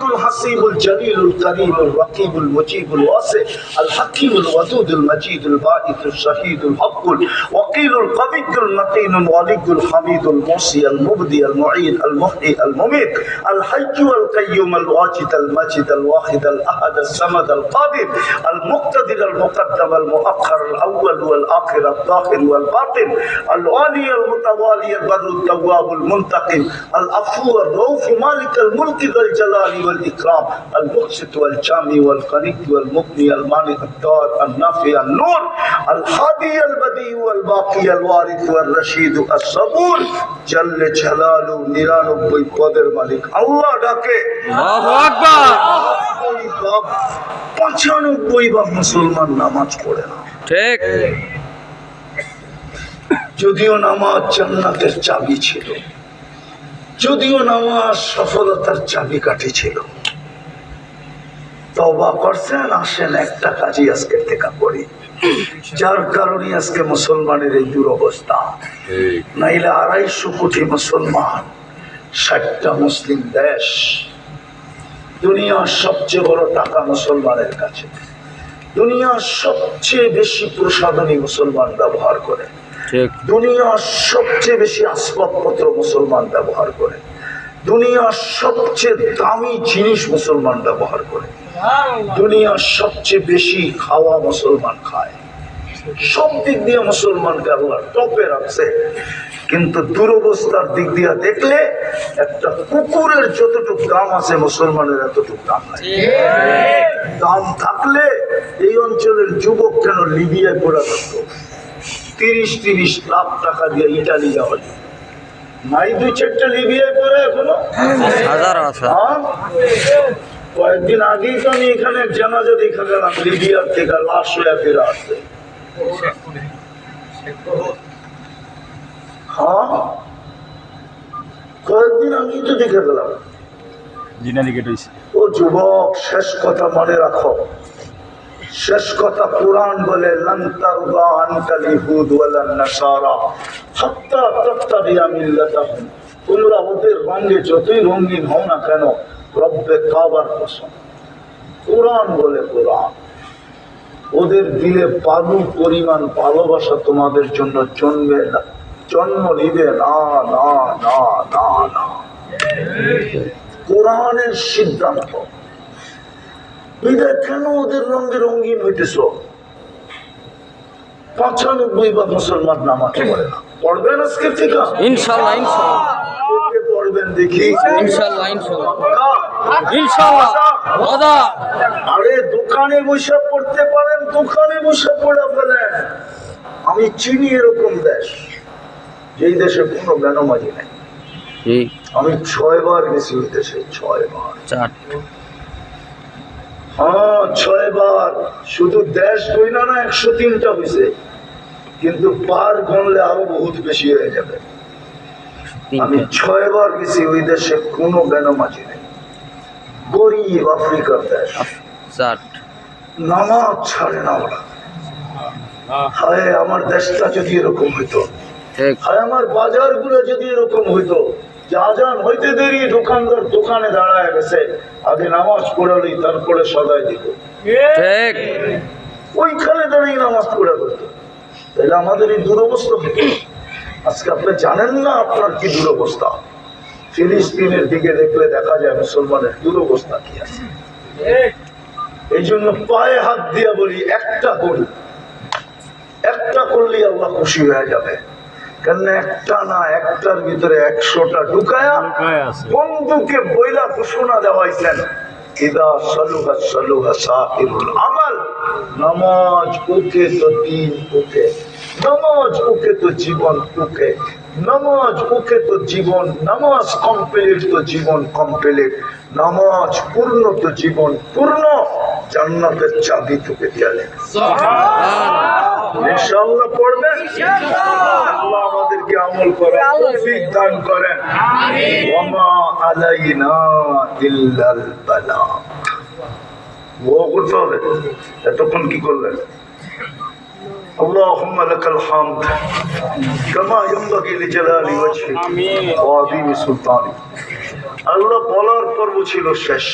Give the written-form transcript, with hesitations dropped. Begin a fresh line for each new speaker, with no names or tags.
الحسيب الجليل الكريم الرقيب المجيب الواسع الحكيم الودود المجيد الباعث الشهيد الحق الوكيل القوي المتين الولي الحميد الموصي المبدي المعيد المحيي المميت الحي القيوم الواجد المجيد الواحد الاحد الصمد القادر المقتدر المقدم المؤخر الاول والاخر الظاهر والباطن الوالي المتوالي البر التواب المنتقم العفو الرؤوف مالك الملك ذو الجلال والإكرام المقسط والجامع والقريب والمغني المانع الدار النافع النور الهادي البديع والباقي الوارث والرشيد الصبور جل جلاله নিরানব্বই পদের মালিক আল্লাহ ডাকে আল্লাহু আকবার 95 ভাগ মুসলমান নামাজ পড়ে না ঠিক যদিও নামাজ জান্নাতের চাবি ছিল যদিও নামাজ সফলতার চাবিকাঠি ছিল তওবা করছেন আসেন একটা কাজই আজকে থেকে করি যার কারণে আজকে মুসলমানের এই দুরবস্থা নাইলে 250 কোটি মুসলমান 60টা মুসলিম দেশ দুনিয়ার সবচেয়ে বড় টাকা মুসলমানের কাছে দুনিয়ার সবচেয়ে বেশি প্রসাধনী মুসলমান ব্যবহার করে দুনিয়ার সবচেয়ে বেশি আসবাবপত্র মুসলমান ব্যবহার করে দুনিয়ার সবচেয়ে দামি জিনিস মুসলমান ব্যবহার করে দুনিয়ার সবচেয়ে বেশি খাওয়া মুসলমান খায় সব দিক দিয়ে মুসলমানকে আল্লাহ টপে রাখছে কিন্তু দুরবস্থার দিক দিয়ে দেখলে একটা কুকুরের যতটুকু দাম আছে মুসলমানের এতটুকু দাম নাই দাম থাকলে এই অঞ্চলের যুবক কেন লিবিয়ায় পড়া থাকতো 30 লাখ টাকা দিয়ে ইটালি যাওয়া যায় নাই 2-4টা লিবিয়ায় পড়ে এখনো কয়েকদিন আগেই তো আমি এখানে জানাজা দেখা গেলাম লিবিয়ার থেকে লাশ হয়ে ফিরে আসছে কয়েকদিন আগেই তো দেখে গেলাম ও যুবক শেষ কথা মনে রাখো শেষ কথা কুরআন বলে লান তারদা আনকাল ইহুদ ওয়ালান নাসারা হাত্তা তাত্তাবিয়া মিল্লাতাহুম তোমরা ওদের রঙে যতই রঙিন হও না কেন রব্বে কাবার কসম কুরআন বলে কুরআন ওদের দিলে বালু পরিমাণ ভালোবাসা তোমাদের জন্য জন্ম নিবে না না না না না কুরআনের সিদ্ধান্ত কেন ওদের রঙে রঙিন হইতেছ 95 ভাগ মুসলমান নামাজ পড়ে না পড়বেন আজকে থেকে ইনশাআল্লাহ ইনশাআল্লাহ পড়বেন দেখি ইনশাআল্লাহ ইনশাআল্লাহ ওয়াদা আরে দোকানে বসে পড়তে পারেন দোকানে বসে পড়া ফেলেন আমি চিনি এরকম দেশ যেই দেশে কোনো বেনামাজি নাই আমি 6 বার গেছি ওই দেশে 6 বার 6 বার শুধু দেশ কই না 103টা হয়েছে কিন্তু পার গণলে আরো বহুত বেশি হয়ে যাবে আমি 6 বার গেছি ওই দেশে কোনো বেনামাজি নেই গরিব আফ্রিকার দেশ নামাজ ছাড়ে না ওরা হায় আমার দেশটা যদি এরকম হইতো হায় আমার বাজার গুলো যদি এরকম হইতো আজান হইতে দেরি দোকানদার দোকানে দাঁড়ায় গেছে আগে নামাজ পড়ালি তারপরে সদাই দিত ওইখানে দাঁড়িয়ে নামাজ পড়া করতো তাহলে আমাদের এই দুরবস্থা হতো আজকে আপনি জানেন না আপনার কি দুরবস্থা ফিলিস্তিনের দিকে দেখলে দেখা যায় মুসলমানের দুরবস্থা কি আছে এই জন্য পায়ে হাত দিয়া বলি একটা করি একটা করলেই আল্লাহ খুশি হয়ে যাবে কেন একটা না একটার ভিতরে 100টা ঢুকায়া বন্ধুকে বইলা ঘোষণা দেওয়াইছেন ইদা সালুহা সালুহা সাহিরুল আমাল নামাজ ওকে তো দিন ওকে নামাজ ওকে তো জীবন ওকে নামাজ ওকে তো জীবন নামাজ কমপ্লিট তো জীবন কমপ্লিট নামাজ পূর্ণ তো জীবন পূর্ণ জান্নাতের চাবি তোকে দেয়া লাগে ইনশাআল্লাহ পড়বেন আল্লাহ আমাদেরকে আমল করার তৌফিক দান করেন আমিন ওয়া মা আলাইনা ইল্লাল বালাগ ওয়া করতে হবে এতক্ষণ কি করলেন اللهم لك الحمد كما ينبغي لجلال وجهك وعظيم سلطانك আল্লাহ বলার পর্ব ছিল শেষ।